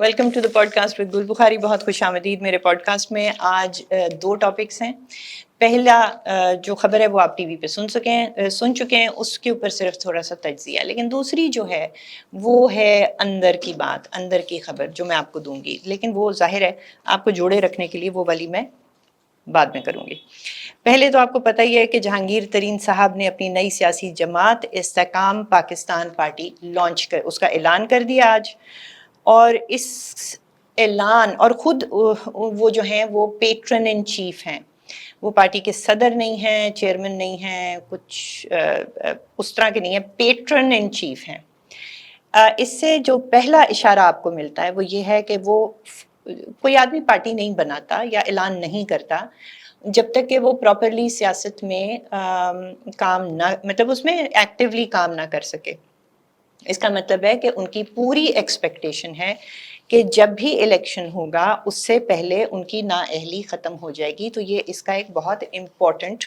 Welcome to the podcast with Gul Bukhari. بہت خوش آمدید میرے پوڈ کاسٹ میں. آج دو ٹاپکس ہیں. پہلا جو خبر ہے وہ آپ ٹی وی پہ سن چکے ہیں، اس کے اوپر صرف تھوڑا سا تجزیہ. لیکن دوسری جو ہے وہ ہے اندر کی بات، اندر کی خبر جو میں آپ کو دوں گی. لیکن وہ ظاہر ہے آپ کو جوڑے رکھنے کے لیے وہ والی میں بعد میں کروں گی. پہلے تو آپ کو پتہ ہی ہے کہ جہانگیر ترین صاحب نے اپنی نئی سیاسی جماعت استحکام پاکستان پارٹی اس کا اعلان کر دیا آج. اور اس اعلان، اور خود وہ جو ہیں وہ پیٹرن ان چیف ہیں، وہ پارٹی کے صدر نہیں ہیں، چیئرمین نہیں ہیں، کچھ اس طرح کے نہیں ہیں، پیٹرن ان چیف ہیں. اس سے جو پہلا اشارہ آپ کو ملتا ہے وہ یہ ہے کہ وہ کوئی آدمی پارٹی نہیں بناتا یا اعلان نہیں کرتا جب تک کہ وہ پراپرلی سیاست میں کام نہ، مطلب اس میں ایکٹیولی کام نہ کر سکے. اس کا مطلب ہے کہ ان کی پوری ایکسپیکٹیشن ہے کہ جب بھی الیکشن ہوگا اس سے پہلے ان کی نااہلی ختم ہو جائے گی. تو یہ اس کا ایک بہت امپورٹنٹ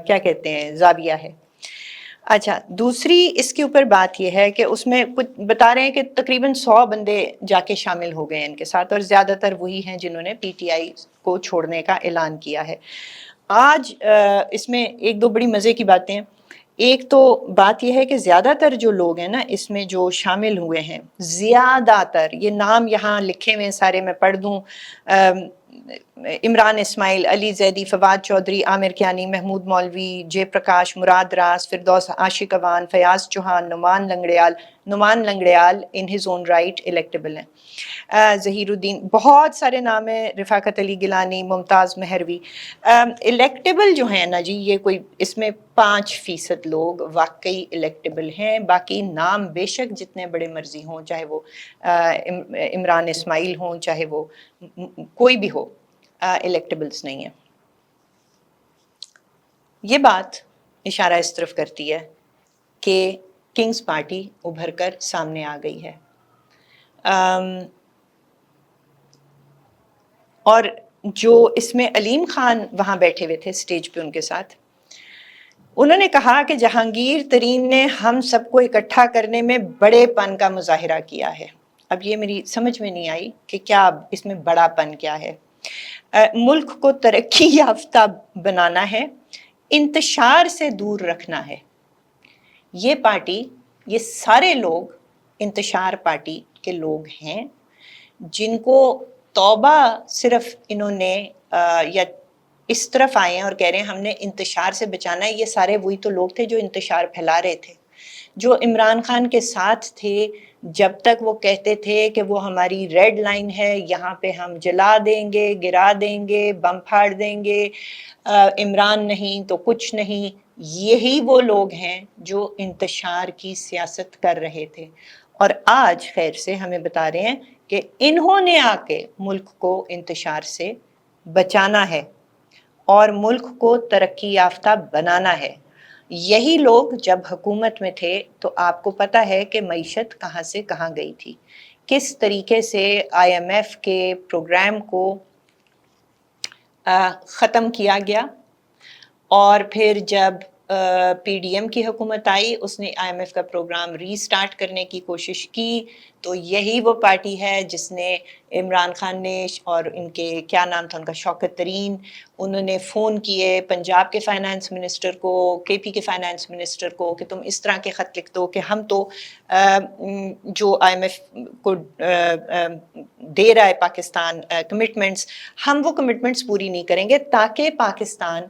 کیا کہتے ہیں زاویہ ہے. اچھا، دوسری اس کے اوپر بات یہ ہے کہ اس میں کچھ بتا رہے ہیں کہ تقریباً 100 بندے جا کے شامل ہو گئے ہیں ان کے ساتھ، اور زیادہ تر وہی ہیں جنہوں نے پی ٹی آئی کو چھوڑنے کا اعلان کیا ہے. آج اس میں ایک دو بڑی مزے کی باتیں ہیں. ایک تو بات یہ ہے کہ زیادہ تر جو لوگ ہیں نا اس میں جو شامل ہوئے ہیں، زیادہ تر یہ نام یہاں لکھے ہوئے ہیں سارے، میں پڑھ دوں. عمران اسماعیل، علی زیدی، فواد چودھری، عامر کیانی، محمود مولوی، جے پرکاش، مراد Raas, Firdous Ashiq Awan, Fayyaz Chohan, Nauman Langrial in his own right electable ہیں. ظہیر الدین، بہت سارے نام ہیں، رفاقت علی گیلانی، ممتاز مہروی. الیکٹیبل جو ہیں نا جی، یہ کوئی اس میں 5% لوگ واقعی الیکٹیبل ہیں. باقی نام بے شک جتنے بڑے مرضی ہوں، چاہے وہ عمران اسماعیل ہوں، چاہے وہ کوئی بھی ہو، الیکٹیبلز نہیں ہیں. یہ بات اشارہ اس طرف کرتی ہے کہ کنگز پارٹی ابھر کر سامنے آ گئی ہے. اور جو اس میں علیم خان وہاں بیٹھے ہوئے تھے سٹیج پہ ان کے ساتھ، انہوں نے کہا کہ جہانگیر ترین نے ہم سب کو اکٹھا کرنے میں بڑے پن کا مظاہرہ کیا ہے. اب یہ میری سمجھ میں نہیں آئی کہ کیا اس میں بڑا پن کیا ہے. ملک کو ترقی یافتہ بنانا ہے، انتشار سے دور رکھنا ہے. یہ پارٹی، یہ سارے لوگ انتشار پارٹی کے لوگ ہیں جن کو توبہ صرف انہوں نے یا اس طرف آئے ہیں اور کہہ رہے ہیں ہم نے انتشار سے بچانا ہے. یہ سارے وہی تو لوگ تھے جو انتشار پھیلا رہے تھے، جو عمران خان کے ساتھ تھے جب تک وہ کہتے تھے کہ وہ ہماری ریڈ لائن ہے، یہاں پہ ہم جلا دیں گے، گرا دیں گے، بم پھاڑ دیں گے، عمران نہیں تو کچھ نہیں. یہی وہ لوگ ہیں جو انتشار کی سیاست کر رہے تھے، اور آج خیر سے ہمیں بتا رہے ہیں کہ انہوں نے آ کے ملک کو انتشار سے بچانا ہے اور ملک کو ترقی یافتہ بنانا ہے. یہی لوگ جب حکومت میں تھے تو آپ کو پتہ ہے کہ معیشت کہاں سے کہاں گئی تھی، کس طریقے سے آئی ایم ایف کے پروگرام کو ختم کیا گیا. اور پھر جب پی ڈی ایم کی حکومت آئی، اس نے آئی ایم ایف کا پروگرام ری سٹارٹ کرنے کی کوشش کی. تو یہی وہ پارٹی ہے جس نے عمران خان نے اور ان کے کیا نام تھا ان کا، شوکت ترین، انہوں نے فون کیے پنجاب کے فائنانس منسٹر کو، کے پی کے فائنانس منسٹر کو کہ تم اس طرح کے خط لکھ دو کہ ہم تو جو آئی ایم ایف کو دے رہا ہے پاکستان کمٹمنٹس، ہم وہ کمٹمنٹس پوری نہیں کریں گے تاکہ پاکستان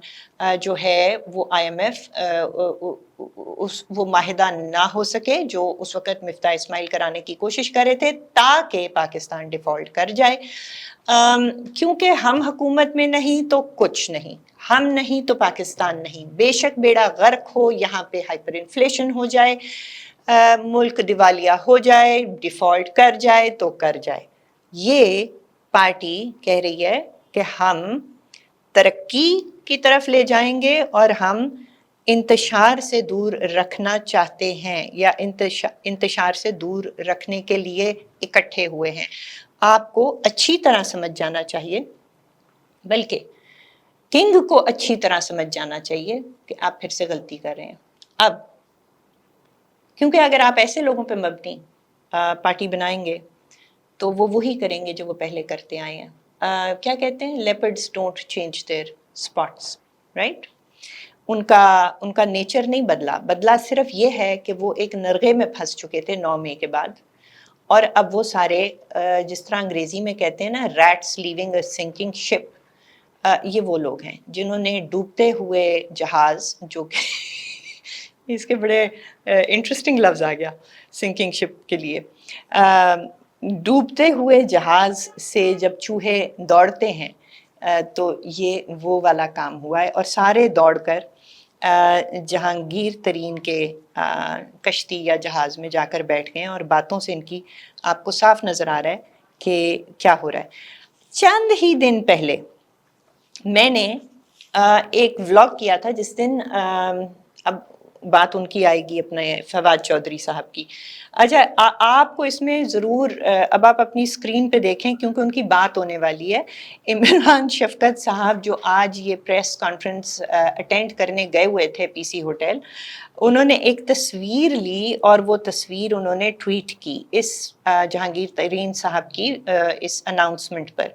جو ہے وہ آئی ایم ایف وہ معاہدہ نہ ہو سکے جو اس وقت مفتاح اسماعیل کرانے کی کوشش کر رہے تھے، تاکہ پاکستان ڈیفالٹ کر جائے. کیونکہ ہم حکومت میں نہیں تو کچھ نہیں، ہم نہیں تو پاکستان نہیں. بے شک بیڑا غرق ہو، یہاں پہ ہائپر انفلیشن ہو جائے، ملک دیوالیہ ہو جائے، ڈیفالٹ کر جائے تو کر جائے. یہ پارٹی کہہ رہی ہے کہ ہم ترقی کی طرف لے جائیں گے اور ہم انتشار سے دور رکھنا چاہتے ہیں، یا انتشار سے دور رکھنے کے لیے اکٹھے ہوئے ہیں. آپ کو اچھی طرح سمجھ جانا چاہیے، بلکہ کنگ کو اچھی طرح سمجھ جانا چاہیے کہ آپ پھر سے غلطی کر رہے ہیں. اب کیونکہ اگر آپ ایسے لوگوں پہ مبنی پارٹی بنائیں گے تو وہ وہی کریں گے جو وہ پہلے کرتے آئے ہیں. کیا کہتے ہیں, leopards don't change their spots, right. ان کا نیچر نہیں بدلا صرف یہ ہے کہ وہ ایک نرغے میں پھنس چکے تھے 9 مئی کے بعد, اور اب وہ سارے جس طرح انگریزی میں کہتے ہیں نا, ریٹس لیونگ اے سنکنگ شپ, یہ وہ لوگ ہیں جنہوں نے ڈوبتے ہوئے جہاز, جو کہ اس کے بڑے انٹرسٹنگ لفظ آ گیا سنکنگ شپ کے لیے, ڈوبتے ہوئے جہاز سے جب چوہے دوڑتے ہیں تو یہ وہ والا کام ہوا ہے, اور سارے دوڑ کر جہانگیر ترین کے کشتی یا جہاز میں جا کر بیٹھ گئے ہیں, اور باتوں سے ان کی آپ کو صاف نظر آ رہا ہے کہ کیا ہو رہا ہے. چند ہی دن پہلے میں نے ایک ولاگ کیا تھا جس دن, اب بات ان کی آئے گی اپنے فواد چودھری صاحب کی. اچھا, آپ کو اس میں ضرور, اب آپ اپنی اسکرین پہ دیکھیں کیونکہ ان کی بات ہونے والی ہے. عمران شفقت صاحب جو آج یہ پریس کانفرنس اٹینڈ کرنے گئے ہوئے تھے پی سی ہوٹل, انہوں نے ایک تصویر لی اور وہ تصویر انہوں نے ٹویٹ کی اس جہانگیر ترین صاحب کی اس اناؤنسمنٹ پر,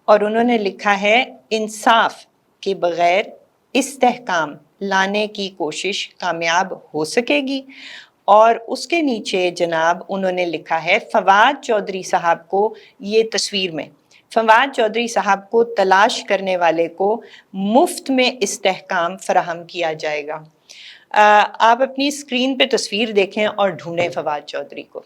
اور انہوں نے لکھا ہے انصاف کے بغیر استحکام لانے کی کوشش کامیاب ہو سکے گی. اور اس کے نیچے جناب انہوں نے لکھا ہے فواد چودھری صاحب کو, یہ تصویر میں فواد چودھری صاحب کو تلاش کرنے والے کو مفت میں استحکام فراہم کیا جائے گا. آپ اپنی اسکرین پہ تصویر دیکھیں اور ڈھونڈیں فواد چودھری کو.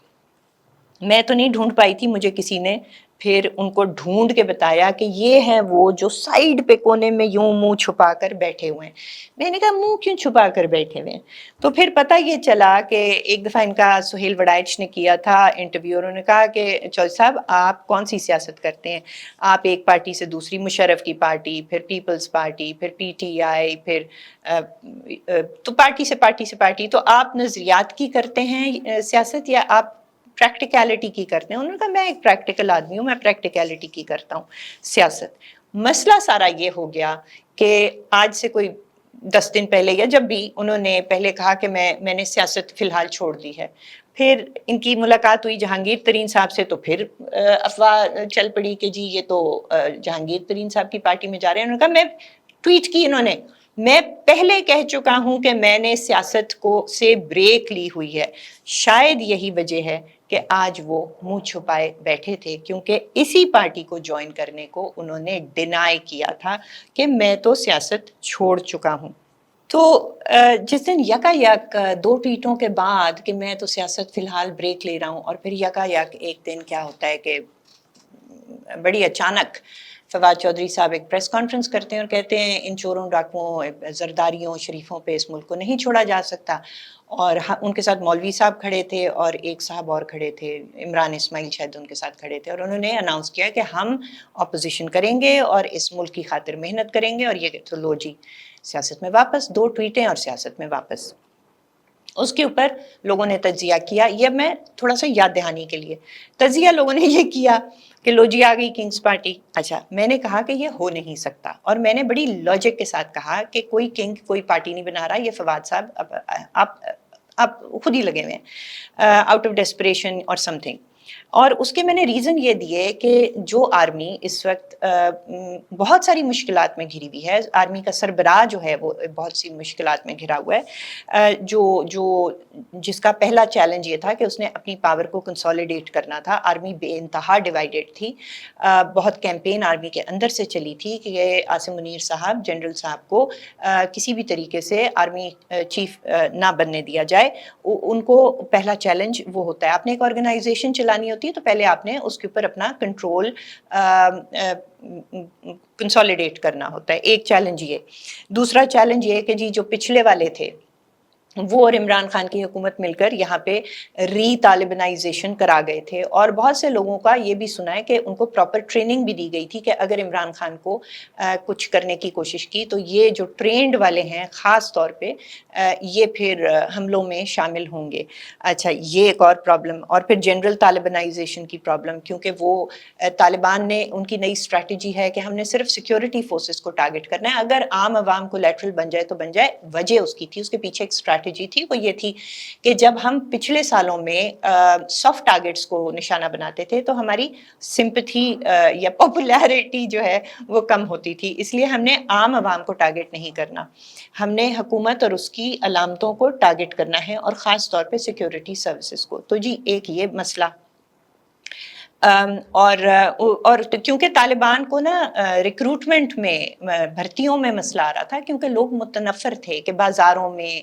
میں تو نہیں ڈھونڈ پائی تھی, مجھے کسی نے پھر ان کو ڈھونڈ کے بتایا کہ یہ ہیں وہ جو سائیڈ پہ کونے میں یوں منہ چھپا کر بیٹھے ہوئے ہیں. میں نے کہا منہ کیوں چھپا کر بیٹھے ہوئے ہیں؟ تو پھر پتہ یہ چلا کہ ایک دفعہ ان کا سہیل وڈائچ نے کیا تھا انٹرویو, انہوں نے کہا کہ چودھری صاحب آپ کون سی سیاست کرتے ہیں؟ آپ ایک پارٹی سے دوسری, مشرف کی پارٹی, پھر پیپلز پارٹی, پھر پی ٹی آئی, پھر تو پارٹی سے پارٹی, تو آپ نظریات کی کرتے ہیں سیاست یا آپ پریکٹیکلٹی کی کرتے ہیں؟ انہوں نے کہا میں ایک پریکٹیکل آدمی ہوں, میں پریکٹیکلٹی کی کرتا ہوں سیاست. مسئلہ سارا یہ ہو گیا کہ آج سے کوئی 10 دن پہلے یا جب بھی انہوں نے پہلے کہا کہ میں نے سیاست فی الحال چھوڑ دی ہے, پھر ان کی ملاقات ہوئی جہانگیر ترین صاحب سے, تو پھر افواہ چل پڑی کہ جی یہ تو جہانگیر ترین صاحب کی پارٹی میں جا رہے ہیں. انہوں نے کہا, میں ٹویٹ کی انہوں نے, میں پہلے کہہ چکا ہوں کہ میں نے سیاست سے بریک لی ہوئی ہے. شاید یہی وجہ ہے کہ آج وہ منہ چھپائے بیٹھے تھے, کیونکہ اسی پارٹی کو جوائن کرنے کو انہوں نے ڈینائی کیا تھا کہ میں تو سیاست چھوڑ چکا ہوں. تو جس دن یکا یک 2 ٹویٹوں کے بعد کہ میں تو سیاست فی الحال بریک لے رہا ہوں, اور پھر یکا یک ایک دن کیا ہوتا ہے کہ بڑی اچانک فواد چودھری صاحب ایک پریس کانفرنس کرتے ہیں اور کہتے ہیں ان چوروں, ڈاکوؤں, زرداریوں, شریفوں پہ اس ملک کو نہیں چھوڑا جا سکتا. اور ان کے ساتھ مولوی صاحب کھڑے تھے اور ایک صاحب اور کھڑے تھے, عمران اسماعیل شاید ان کے ساتھ کھڑے تھے, اور انہوں نے اناؤنس کیا کہ ہم اپوزیشن کریں گے اور اس ملک کی خاطر محنت کریں گے. اور یہ تو لو جی سیاست میں واپس, 2 ٹویٹیں اور سیاست میں واپس. اس کے اوپر لوگوں نے تجزیہ کیا. یہ میں تھوڑا سا یاد دہانی کے لیے, تجزیہ لوگوں نے یہ کیا کہ لو جی آ گئی کنگز پارٹی. اچھا, میں نے کہا کہ یہ ہو نہیں سکتا, اور میں نے بڑی لاجک کے ساتھ کہا کہ کوئی کنگ کوئی پارٹی نہیں بنا رہا, یہ فواد صاحب آپ خود ہی لگے ہوئے ہیں آؤٹ آف ڈیسپریشن اور سم تھنگ. اور اس کے میں نے ریزن یہ دیے کہ جو آرمی اس وقت بہت ساری مشکلات میں گھری ہوئی ہے, آرمی کا سربراہ جو ہے وہ بہت سی مشکلات میں گھرا ہوا ہے, جس کا پہلا چیلنج یہ تھا کہ اس نے اپنی پاور کو کنسولیڈیٹ کرنا تھا. آرمی بے انتہا ڈیوائیڈڈ تھی, بہت کیمپین آرمی کے اندر سے چلی تھی کہ عاصم منیر صاحب, جنرل صاحب کو کسی بھی طریقے سے آرمی چیف نہ بننے دیا جائے. ان کو پہلا چیلنج وہ ہوتا ہے, آپ نے ایک آرگنائزیشن چلانی ہوتی ہے تو پہلے آپ نے اس کے اوپر اپنا کنٹرول کنسولیڈیٹ کرنا ہوتا ہے. ایک چیلنج یہ. دوسرا چیلنج یہ کہ جی جو پچھلے والے تھے وہ اور عمران خان کی حکومت مل کر یہاں پہ ری طالبانائزیشن کرا گئے تھے, اور بہت سے لوگوں کا یہ بھی سنا ہے کہ ان کو پراپر ٹریننگ بھی دی گئی تھی کہ اگر عمران خان کو کچھ کرنے کی کوشش کی تو یہ جو ٹرینڈ والے ہیں خاص طور پہ یہ پھر حملوں میں شامل ہوں گے. اچھا, یہ ایک اور پرابلم. اور پھر جنرل طالبانائزیشن کی پرابلم, کیونکہ وہ طالبان نے ان کی نئی اسٹریٹجی ہے کہ ہم نے صرف سیکیورٹی فورسز کو ٹارگٹ کرنا ہے, اگر عام عوام کو لیٹرل بن جائے تو بن جائے. وجہ اس کی تھی, اس کے پیچھے ایک اسٹریٹجی اسٹریٹجی تھی وہ یہ تھی کہ جب ہم پچھلے سالوں میں سافٹ ٹارگٹس کو نشانہ بناتے تھے تو ہماری سمپتھی یا پاپولیرٹی جو ہے وہ کم ہوتی تھی، اس لیے ہم نے عام عوام کو ٹارگٹ نہیں کرنا، ہم نے حکومت اور اس کی علامتوں کو ٹارگٹ کرنا ہے، اور خاص طور پہ سیکیورٹی سروسز کو۔ تو جی ایک یہ مسئلہ، اور کیونکہ طالبان کو نا ریکروٹمنٹ میں، بھرتیوں میں مسئلہ آ رہا تھا، کیونکہ لوگ متنفر تھے کہ بازاروں میں،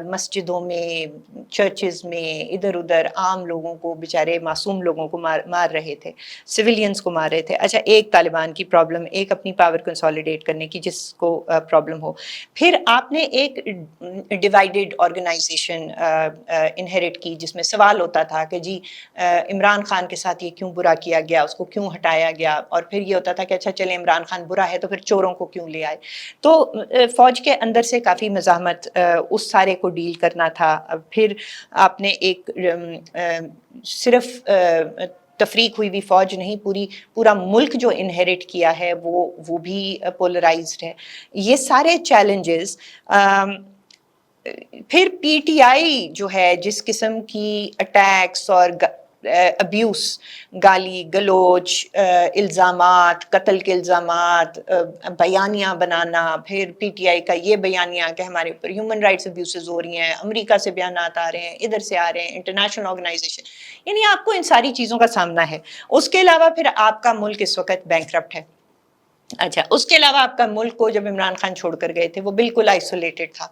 مسجدوں میں، چرچز میں، ادھر ادھر عام لوگوں کو، بیچارے معصوم لوگوں کو مار رہے تھے، سویلینز کو مار رہے تھے۔ اچھا، ایک طالبان کی پرابلم، ایک اپنی پاور کنسالیڈیٹ کرنے کی جس کو پرابلم ہو، پھر آپ نے ایک ڈیوائیڈڈ آرگنائزیشن انہیریٹ کی جس میں سوال ہوتا تھا کہ جی عمران خان کے ساتھ یہ کیوں برا کیا گیا، اس کو کیوں ہٹایا گیا، اور پھر یہ ہوتا تھا کہ اچھا چلیں عمران خان برا ہے تو پھر چوروں کو کیوں لے آئے۔ تو فوج کے اندر سے کافی مزاحمت، اس سارے کو ڈیل کرنا تھا۔ پھر آپ نے ایک صرف تفریق ہوئی بھی فوج نہیں، پورا ملک جو انہیریٹ کیا ہے وہ بھی پولرائزڈ ہے۔ یہ سارے چیلنجز، پھر پی ٹی آئی جو ہے جس قسم کی اٹیکس اور ابیوس، گالی گلوچ، الزامات، قتل کے الزامات، بیانیاں بنانا، پھر پی ٹی آئی کا یہ بیانیہ کہ ہمارے اوپر ہیومن رائٹس ابیوسز ہو رہی ہیں، امریکہ سے بیانات آ رہے ہیں، ادھر سے آ رہے ہیں، انٹرنیشنل آرگنائزیشن، یعنی آپ کو ان ساری چیزوں کا سامنا ہے۔ اس کے علاوہ پھر آپ کا ملک اس وقت بینکرپٹ ہے۔ اچھا، اس کے علاوہ آپ کا ملک کو جب عمران خان چھوڑ کر گئے تھے وہ بالکل آئسولیٹڈ تھا،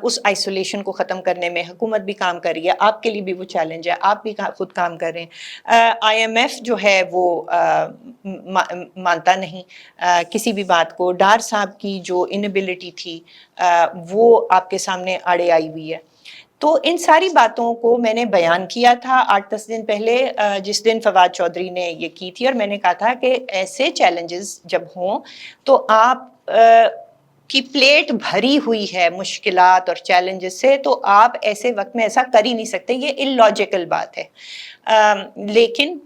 اس آئسولیشن کو ختم کرنے میں حکومت بھی کام کر رہی ہے، آپ کے لیے بھی وہ چیلنج ہے، آپ بھی خود کام کر رہے ہیں۔ آئی ایم ایف جو ہے وہ مانتا نہیں کسی بھی بات کو، ڈار صاحب کی جو انیبلٹی تھی وہ آپ کے سامنے آڑے آئی ہوئی ہے۔ تو ان ساری باتوں کو میں نے بیان کیا تھا 8-10 دن پہلے، جس دن فواد چودھری نے یہ کی تھی، اور میں نے کہا تھا کہ ایسے چیلنجز جب ہوں تو آپ کی پلیٹ بھری ہوئی ہے مشکلات اور چیلنجز سے، تو آپ ایسے وقت میں ایسا کر ہی نہیں سکتے، یہ اللاجیکل بات ہے۔ لیکن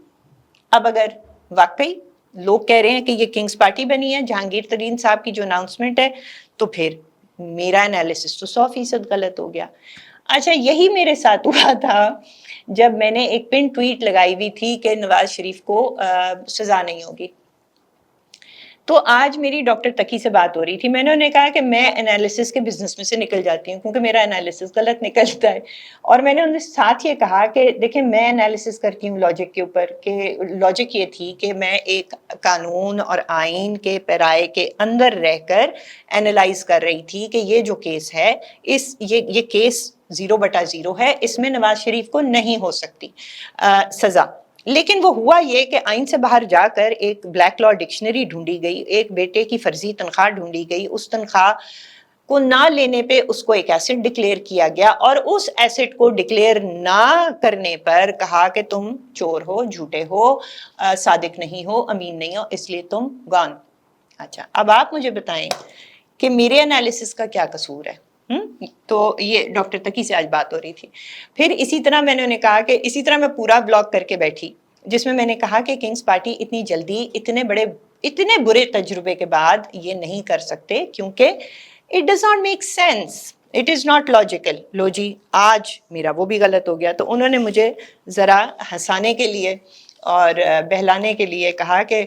اب اگر واقعی لوگ کہہ رہے ہیں کہ یہ کنگز پارٹی بنی ہے، جہانگیر ترین صاحب کی جو اناؤنسمنٹ ہے، تو پھر میرا انالیسس تو 100% غلط ہو گیا۔ اچھا، یہی میرے ساتھ ہوا تھا جب میں نے ایک پن ٹویٹ لگائی ہوئی تھی کہ نواز شریف کو سزا نہیں ہوگی۔ تو آج میری ڈاکٹر تقی سے بات ہو رہی تھی، میں نے انہیں کہا کہ میں انالیسس کے بزنس میں سے نکل جاتی ہوں کیونکہ میرا انالیسس غلط نکلتا ہے، اور میں نے انہیں ساتھ یہ کہا کہ دیکھیں میں انالیسس کرتی ہوں لاجک کے اوپر، کہ لاجک یہ تھی کہ میں ایک قانون اور آئین کے پیرائے کے اندر رہ کر انالائز کر رہی تھی کہ یہ جو کیس ہے، یہ کیس 0/0 ہے، اس میں نواز شریف کو نہیں ہو سکتی سزا۔ لیکن وہ ہوا یہ کہ آئین سے باہر جا کر ایک بلیک لا ڈکشنری ڈھونڈی گئی، ایک بیٹے کی فرضی تنخواہ ڈھونڈی گئی، اس تنخواہ کو نہ لینے پہ اس کو ایک ایسٹ ڈکلیئر کیا گیا، اور اس ایسٹ کو ڈکلیئر نہ کرنے پر کہا کہ تم چور ہو، جھوٹے ہو، صادق نہیں ہو، امین نہیں ہو، اس لیے تم گان۔ اچھا، اب آپ مجھے بتائیں کہ میرے انالیسس کا کیا قصور ہے؟ تو یہ ڈاکٹر تقی سے آج بات ہو رہی تھی۔ پھر اسی طرح میں نے انہیں کہا کہ اسی طرح میں پورا بلاگ کر کے بیٹھی جس میں نے کہا کہ کنگز پارٹی اتنی جلدی اتنے برے تجربے کے بعد یہ نہیں کر سکتے، کیونکہ it does not make sense, it is not logical. لو جی، آج میرا وہ بھی غلط ہو گیا۔ تو انہوں نے مجھے ذرا ہنسانے کے لیے اور بہلانے کے لیے کہا کہ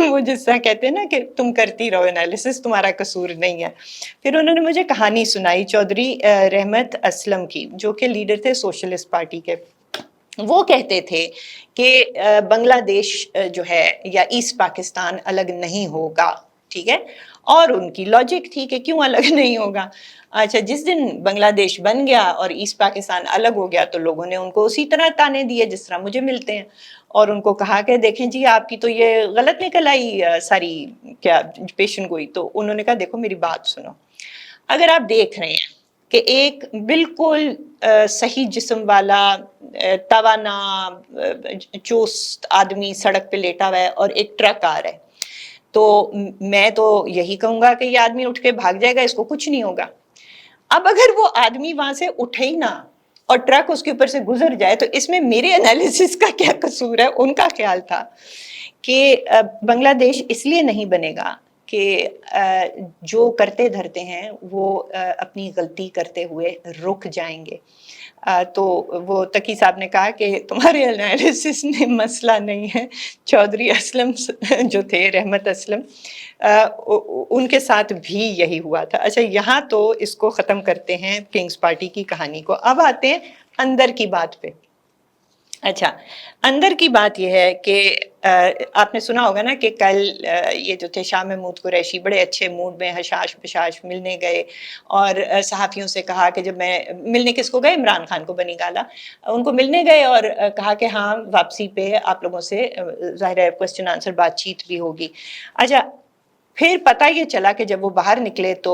وہ جس طرح کہتے ہیں نا کہ تم کرتی رہو انالیسس، تمہارا قصور نہیں ہے۔ پھر انہوں نے مجھے کہانی سنائی چودھری رحمت اسلم کی، جو کہ لیڈر تھے سوشلسٹ پارٹی کے۔ وہ کہتے تھے کہ بنگلہ دیش جو ہے یا ایسٹ پاکستان الگ نہیں ہوگا، ٹھیک ہے، اور ان کی لاجک تھی کہ کیوں الگ نہیں ہوگا۔ اچھا، جس دن بنگلہ دیش بن گیا اور ایسٹ پاکستان الگ ہو گیا تو لوگوں نے ان کو اسی طرح تانے دیے جس طرح مجھے ملتے ہیں، اور ان کو کہا کہ دیکھیں جی آپ کی تو یہ غلط نکل آئی ساری کیا پیشن گوئی۔ تو انہوں نے کہا دیکھو میری بات سنو، اگر آپ دیکھ رہے ہیں کہ ایک بالکل صحیح جسم والا توانا چست آدمی سڑک پہ لیٹا ہوا ہے اور ایک ٹرک آ رہا ہے، تو میں تو یہی کہوں گا کہ یہ آدمی اٹھ کے بھاگ جائے گا، اس کو کچھ نہیں ہوگا۔ اب اگر وہ آدمی وہاں سے اٹھے ہی نہ اور ٹرک اس کے اوپر سے گزر جائے تو اس میں میرے انالیسس کا کیا قصور ہے؟ ان کا خیال تھا کہ بنگلہ دیش اس لیے نہیں بنے گا کہ جو کرتے دھرتے ہیں وہ اپنی غلطی کرتے ہوئے رک جائیں گے. تو وہ تقی صاحب نے کہا کہ تمہارے انالیسس میں مسئلہ نہیں ہے. چودھری اسلم جو تھے، رحمت اسلم، ان کے ساتھ بھی یہی ہوا تھا. اچھا، یہاں تو اس کو ختم کرتے ہیں کنگز پارٹی کی کہانی کو. اب آتے ہیں اندر کی بات پہ. اچھا، اندر کی بات یہ ہے کہ آپ نے سنا ہوگا نا کہ کل یہ جو تھے شاہ محمود قریشی بڑے اچھے موڈ میں حشاش پشاش ملنے گئے، اور صحافیوں سے کہا کہ جب میں ملنے کس کو گئے، عمران خان کو بنی گالا، ان کو ملنے گئے اور کہا کہ ہاں واپسی پہ آپ لوگوں سے ظاہر ہے کوسچن آنسر بات چیت بھی ہوگی. اچھا، پھر پتہ یہ چلا کہ جب وہ باہر نکلے تو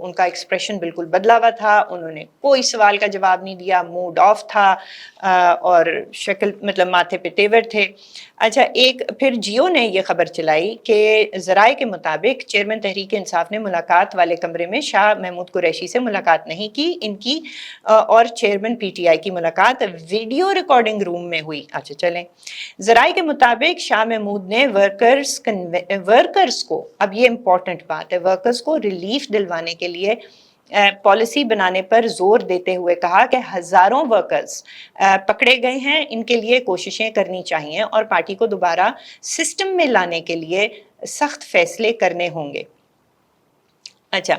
ان کا ایکسپریشن بالکل بدلا ہوا تھا. انہوں نے کوئی سوال کا جواب نہیں دیا، موڈ آف تھا، اور شکل مطلب ماتھے پہ تیور تھے. اچھا، ایک پھر جیو نے یہ خبر چلائی کہ ذرائع کے مطابق چیئرمین تحریک انصاف نے ملاقات والے کمرے میں شاہ محمود قریشی سے ملاقات نہیں کی. ان کی اور چیئرمین پی ٹی آئی کی ملاقات ویڈیو ریکارڈنگ روم میں ہوئی. اچھا چلیں، ذرائع کے مطابق شاہ محمود نے ورکرز کو، اب یہ امپورٹنٹ بات ہے، ورکرز کو ریلیف دلوانے کے لیے پالیسی بنانے پر زور دیتے ہوئے کہا کہ ہزاروں ورکرز پکڑے گئے ہیں، ان کے لیے کوششیں کرنی چاہیے اور پارٹی کو دوبارہ سسٹم میں لانے کے لیے سخت فیصلے کرنے ہوں گے. اچھا،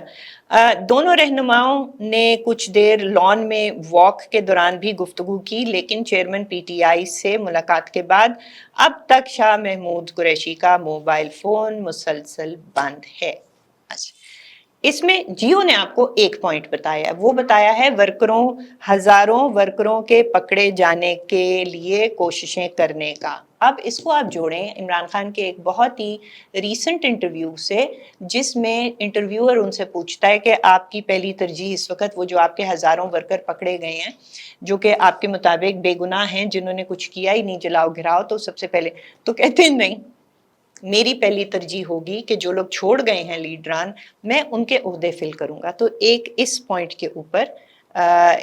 دونوں رہنماؤں نے کچھ دیر لان میں واک کے دوران بھی گفتگو کی، لیکن چیئرمین پی ٹی آئی سے ملاقات کے بعد اب تک شاہ محمود قریشی کا موبائل فون مسلسل بند ہے. اچھا، اس میں جیو نے آپ کو ایک پوائنٹ بتایا، وہ بتایا ہے ہزاروں ورکروں کے پکڑے جانے کے لیے کوششیں کرنے کا. اب اس کو آپ جوڑیں عمران خان کے ایک بہت ہی ریسنٹ انٹرویو سے، جس میں انٹرویور ان سے پوچھتا ہے کہ آپ کی پہلی ترجیح اس وقت وہ جو آپ کے ہزاروں ورکر پکڑے گئے ہیں جو کہ آپ کے مطابق بے گناہ ہیں، جنہوں نے کچھ کیا ہی نہیں، جلاؤ گھراؤ، تو سب سے پہلے تو کہتے ہیں نہیں، میری پہلی ترجیح ہوگی کہ جو لوگ چھوڑ گئے ہیں لیڈران، میں ان کے عہدے فل کروں گا. تو ایک اس پوائنٹ کے اوپر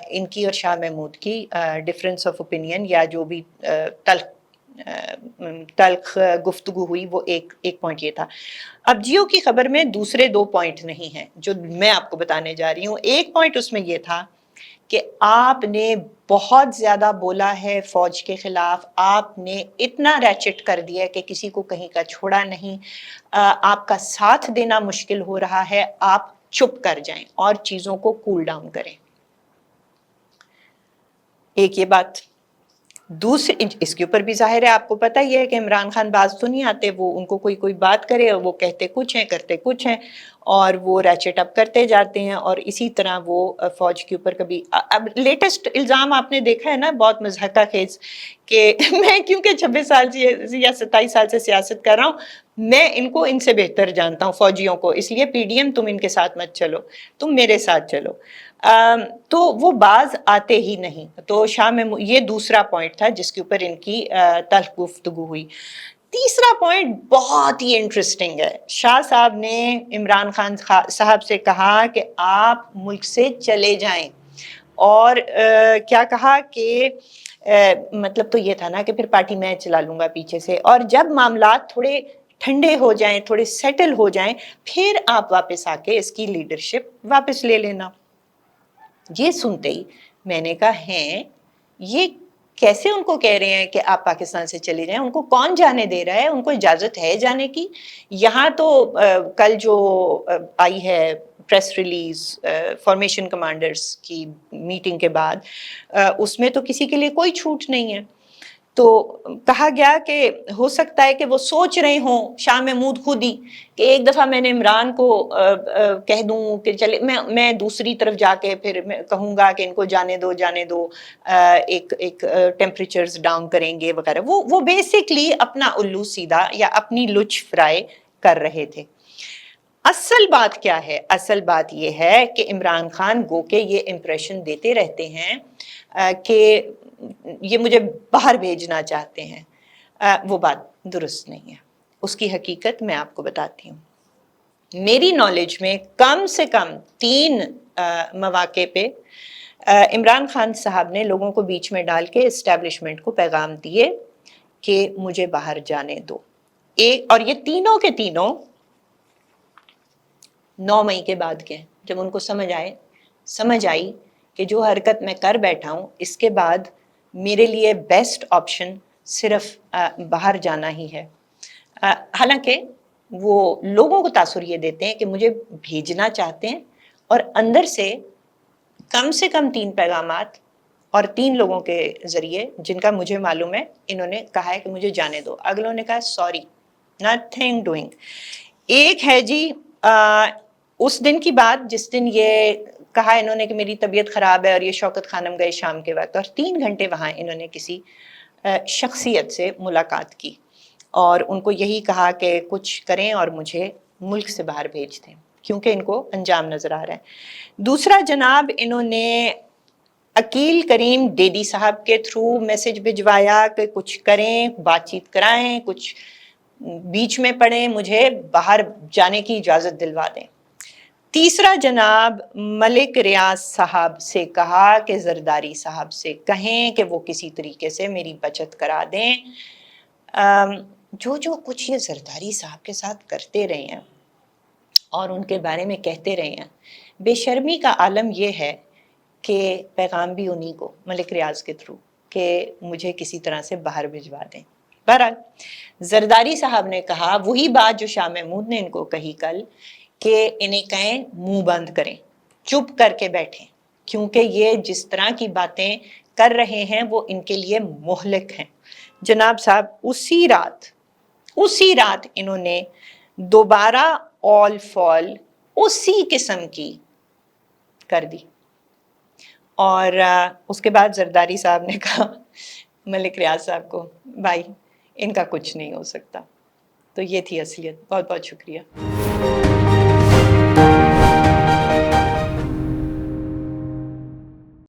ان کی اور شاہ محمود کی ڈفرینس آف اوپینین یا جو بھی تلخ گفتگو ہوئی، وہ ایک پوائنٹ یہ تھا. اب جیو کی خبر میں دوسرے دو پوائنٹ نہیں ہیں جو میں آپ کو بتانے جا رہی ہوں. ایک پوائنٹ اس میں یہ تھا کہ آپ نے بہت زیادہ بولا ہے فوج کے خلاف، آپ نے اتنا ریچٹ کر دیا کہ کسی کو کہیں کا چھوڑا نہیں، آپ کا ساتھ دینا مشکل ہو رہا ہے، آپ چپ کر جائیں اور چیزوں کو کول ڈاؤن کریں. ایک یہ بات. دوسری، اس کے اوپر بھی ظاہر ہے آپ کو پتہ ہی ہے کہ عمران خان باز تو نہیں آتے، وہ ان کو کوئی بات کرے اور وہ کہتے کچھ ہیں کرتے کچھ ہیں، اور وہ ریچٹ اپ کرتے جاتے ہیں، اور اسی طرح وہ فوج کے اوپر کبھی. اب لیٹسٹ الزام آپ نے دیکھا ہے نا، بہت مضحکہ خیز، کہ میں کیونکہ 26 سال سے یا 27 سال سے سیاست کر رہا ہوں، میں ان سے بہتر جانتا ہوں فوجیوں کو، اس لیے پی ڈی ایم تم ان کے ساتھ مت چلو، تم میرے ساتھ چلو. تو وہ باز آتے ہی نہیں. تو شاہ میں یہ دوسرا پوائنٹ تھا جس کے اوپر ان کی تلخ گفتگو ہوئی. تیسرا پوائنٹ بہت ہی انٹرسٹنگ ہے. شاہ صاحب نے عمران خان صاحب سے کہا کہ آپ ملک سے چلے جائیں، اور کیا کہا کہ مطلب تو یہ تھا نا کہ پھر پارٹی میں چلا لوں گا پیچھے سے، اور جب معاملات تھوڑے ٹھنڈے ہو جائیں، تھوڑے سیٹل ہو جائیں، پھر آپ واپس آ کے اس کی لیڈرشپ واپس لے لینا. یہ سنتے ہی میں نے کہا ہیں یہ کیسے ان کو کہہ رہے ہیں کہ آپ پاکستان سے چلے جائیں؟ ان کو کون جانے دے رہا ہے؟ ان کو اجازت ہے جانے کی؟ یہاں تو کل جو آئی ہے پریس ریلیز فارمیشن کمانڈرز کی میٹنگ کے بعد، اس میں تو کسی کے لیے کوئی چھوٹ نہیں ہے. تو کہا گیا کہ ہو سکتا ہے کہ وہ سوچ رہے ہوں شاہ محمود خود ہی کہ ایک دفعہ میں نے عمران کو کہہ دوں کہ چلے، میں دوسری طرف جا کے پھر میں کہوں گا کہ ان کو جانے دو، ایک ٹیمپریچرز ڈاؤن کریں گے وغیرہ. وہ بیسکلی اپنا الو سیدھا یا اپنی لچ فرائی کر رہے تھے. اصل بات کیا ہے؟ اصل بات یہ ہے کہ عمران خان گو کے یہ امپریشن دیتے رہتے ہیں کہ یہ مجھے باہر بھیجنا چاہتے ہیں. وہ بات درست نہیں ہے. اس کی حقیقت میں آپ کو بتاتی ہوں. میری نالج میں کم سے کم 3 مواقع پہ عمران خان صاحب نے لوگوں کو بیچ میں ڈال کے اسٹیبلشمنٹ کو پیغام دیے کہ مجھے باہر جانے دو. اور یہ تینوں کے تینوں 9 مئی کے بعد کے، جب ان کو سمجھ آئی کہ جو حرکت میں کر بیٹھا ہوں اس کے بعد میرے لیے بیسٹ آپشن صرف باہر جانا ہی ہے۔ حالانکہ وہ لوگوں کو تاثر یہ دیتے ہیں کہ مجھے بھیجنا چاہتے ہیں، اور اندر سے کم 3 پیغامات اور 3 لوگوں کے ذریعے جن کا مجھے معلوم ہے، انہوں نے کہا ہے کہ مجھے جانے دو، اگلوں نے کہا سوری نتھنگ ڈوئنگ۔ ایک ہے جی اس دن کی بات جس دن یہ کہا انہوں نے کہ میری طبیعت خراب ہے، اور یہ شوکت خانم گئے شام کے وقت، اور 3 گھنٹے وہاں انہوں نے کسی شخصیت سے ملاقات کی اور ان کو یہی کہا کہ کچھ کریں اور مجھے ملک سے باہر بھیج دیں، کیونکہ ان کو انجام نظر آ رہا ہے۔ دوسرا جناب، انہوں نے عقیل کریم ڈیڈی صاحب کے تھرو میسج بھجوایا کہ کچھ کریں، بات چیت کرائیں، کچھ بیچ میں پڑیں، مجھے باہر جانے کی اجازت دلوا دیں۔ تیسرا جناب ملک ریاض صاحب سے کہا کہ زرداری صاحب سے کہیں کہ وہ کسی طریقے سے میری بچت کرا دیں۔ جو کچھ یہ زرداری صاحب کے ساتھ کرتے رہے ہیں اور ان کے بارے میں کہتے رہے ہیں، بے شرمی کا عالم یہ ہے کہ پیغام بھی انہی کو ملک ریاض کے تھرو کہ مجھے کسی طرح سے باہر بھجوا دیں۔ بہرحال زرداری صاحب نے کہا وہی بات جو شاہ محمود نے ان کو کہی کل، کہ انہیں کہیں منہ بند کریں، چپ کر کے بیٹھیں، کیونکہ یہ جس طرح کی باتیں کر رہے ہیں وہ ان کے لیے مہلک ہیں۔ جناب صاحب اسی رات انہوں نے دوبارہ آل فال اسی قسم کی کر دی، اور اس کے بعد زرداری صاحب نے کہا ملک ریاض صاحب کو، بھائی ان کا کچھ نہیں ہو سکتا۔ تو یہ تھی اصلیت۔ بہت بہت شکریہ۔